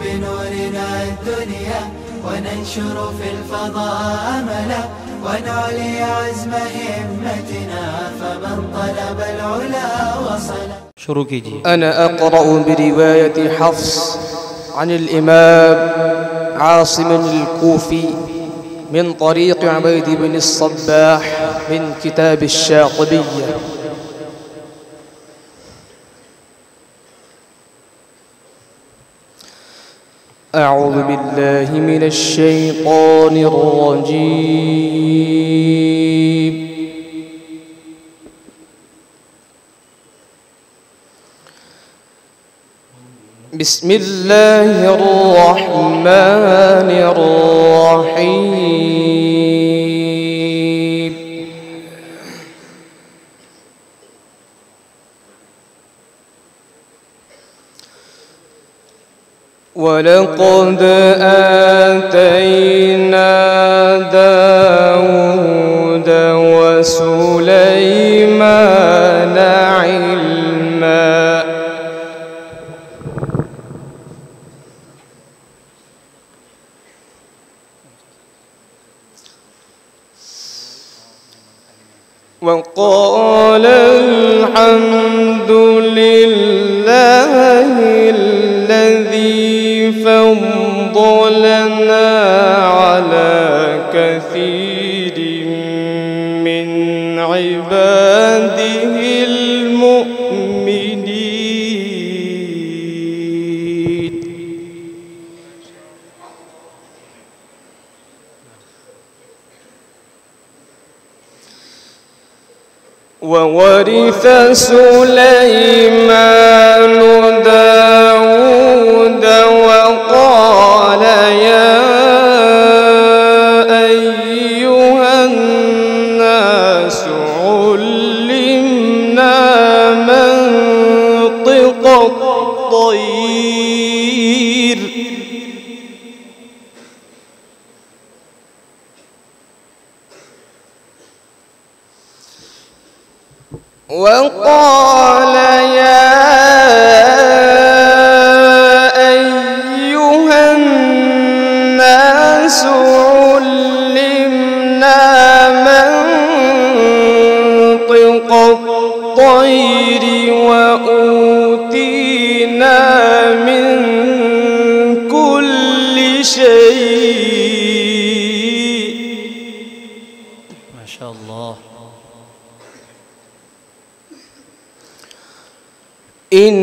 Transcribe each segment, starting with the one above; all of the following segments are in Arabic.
بنورنا الدنيا وننشر في الفضاء أملا ونعلي عزم همتنا فمن طلب العلا وصل. شروع कीजिए. أنا أقرأ برواية حفص عن الإمام عاصم الكوفي من طريق عبيد بن الصباح من كتاب الشاطبية. أعوذ بالله من الشيطان الرجيم. بسم الله الرحمن الرحيم. ولقد آتينا داود وسليمان علما وقال الحمد لله الذي فضلنا على كثير من عباده المؤمنين. وورث سليمان داود وقال يا أيها الناس علمنا منطق الطير وقال يا أيها الناس علمنا منطق الطير وأوتينا من كل شيء. ما شاء الله. إن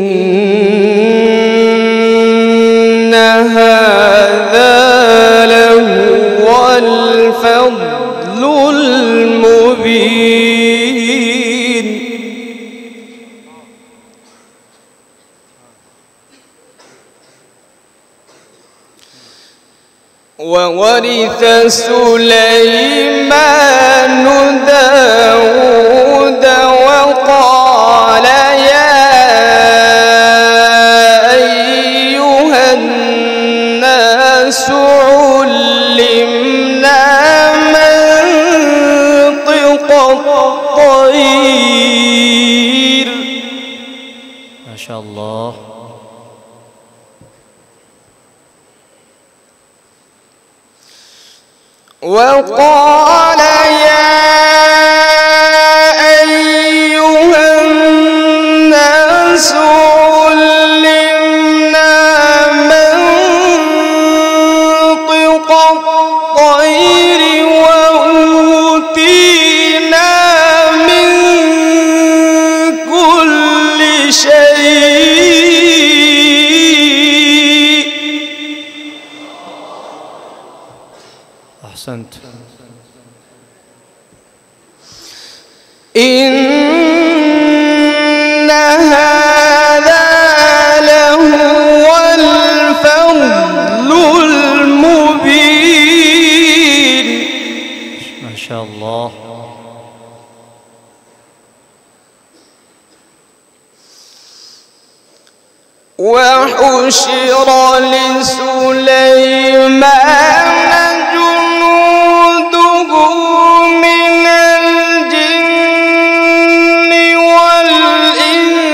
هذا لهو الفضل المبين. وورث سليمان داود وقال يا أيها الناس علمنا منطق الطير. ما شاء الله. وقال يا أيها الناس علمنا منطق الطير وأوتينا من كل شيء. أحسنت. إن هذا لهو الفضل المبين. ما شاء الله. وحشر لسليمان جنوده من الجن والإنس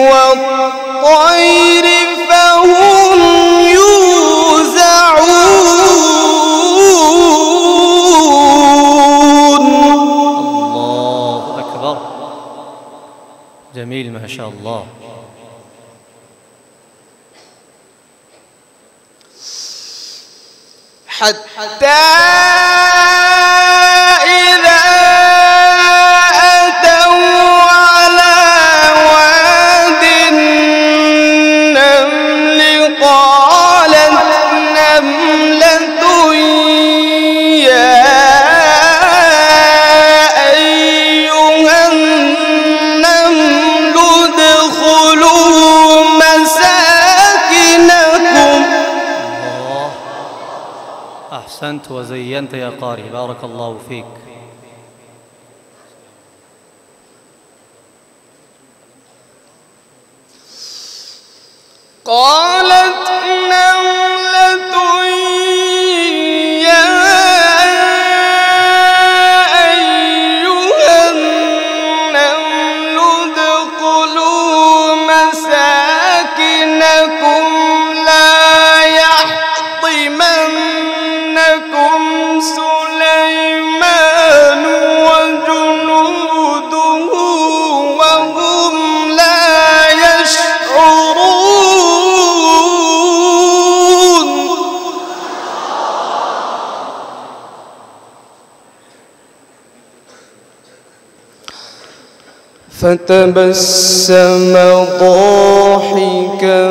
والطير حتى إذا أتوا على واد النمل قالت نملة يا أيها النمل ادخلوا مساكنكم. أحسنت وزينت يا قارئ، بارك الله فيك. قالت نملة يا أيها النمل ادخلوا مساكنكم لا يحطمنكم سليمان وجنوده وهم لا يشعرون. فتبسم ضاحكا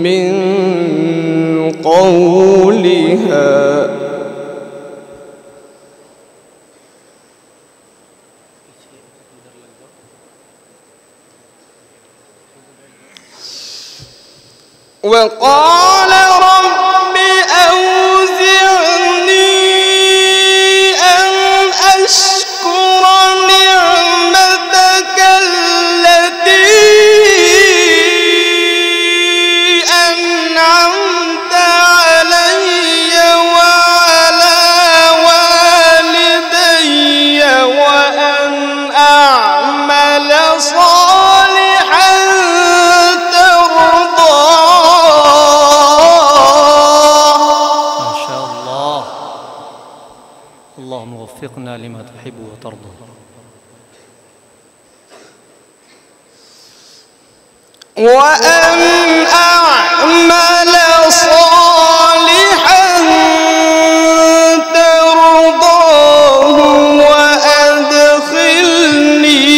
من قولها وقال رب أوزعني أن أشكر نعمتك التي أنعمت علي وعلى والدي وأن أعمل صالحا اللهم وفقنا لما تحب وترضى. وأن أعمل صالحا ترضاه وأدخلني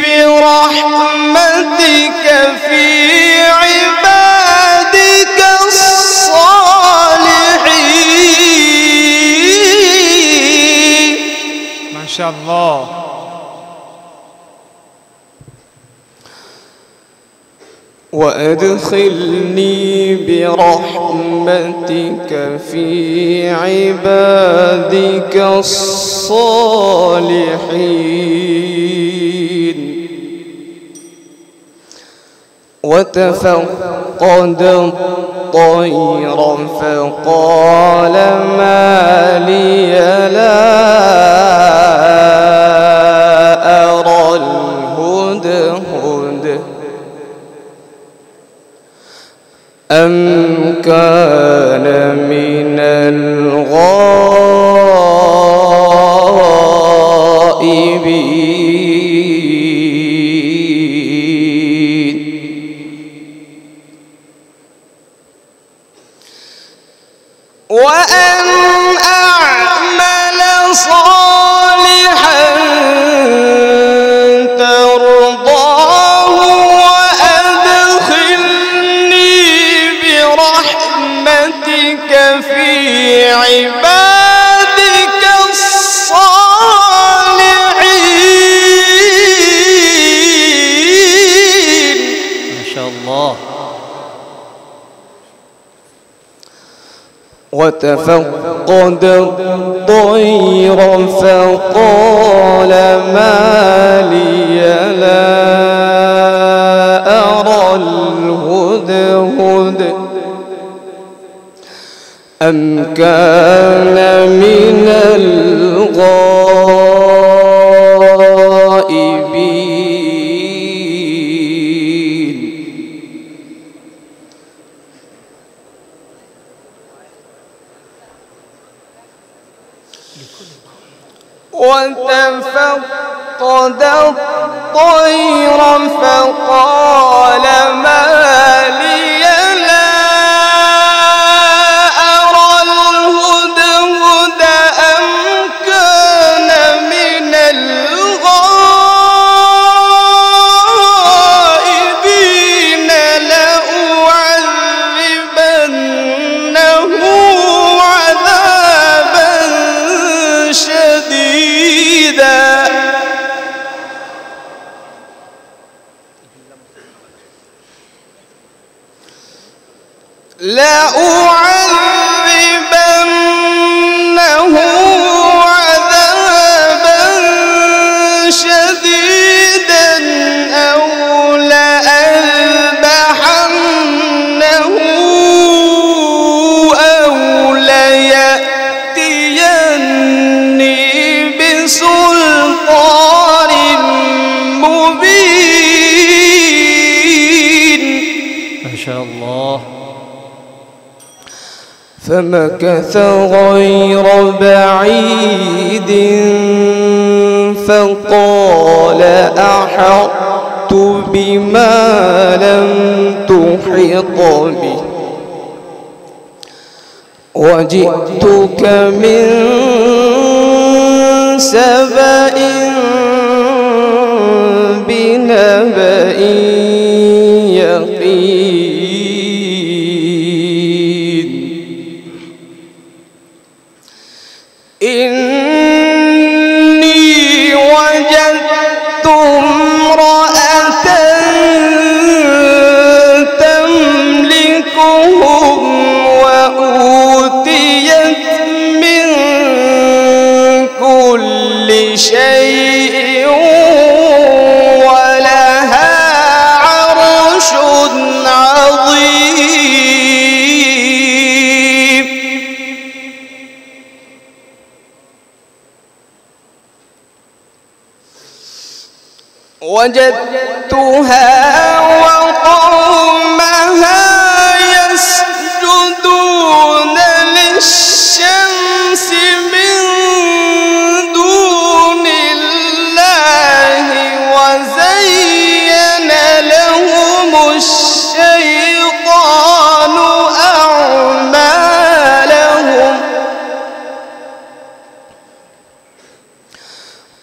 برحمتك في عبادك الصالحين. ما شاء الله. وأدخلني برحمتك في عبادك الصالحين. وتفقد الطير فقال ما لي لا أرى الهدهد أم كان من الغائبين. وأن أعمل صالحا ترضاه وأدخلني برحمتك في عبادك الصالحين. ما شاء الله. وتفقد الطير فقال ما لي لا أرى الهدهد أم كان من الغائبين. وتفقد الطير فقال ما لي لا لأعذبنه عذابا شديدا أو لأذبحنه أو ليأتيني بسلطان مبين. ما شاء الله. فمكث غير بعيد فقال أحطت بما لم تحط به وجئتك من سبأ بنبأ يقين. إني وجدت امرأة تملكهم وأوتيت من كل شيء ولها عرش عظيم. وجدتها وقومها يسجدون للشمس من دون الله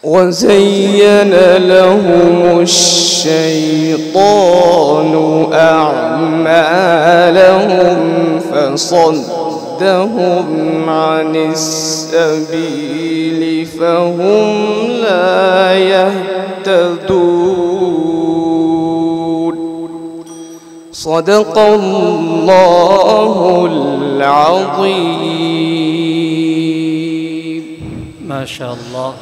وزين لهم الشيطان أعمالهم فصدهم عن السبيل فهم لا يهتدون. صدق الله العظيم. ما شاء الله.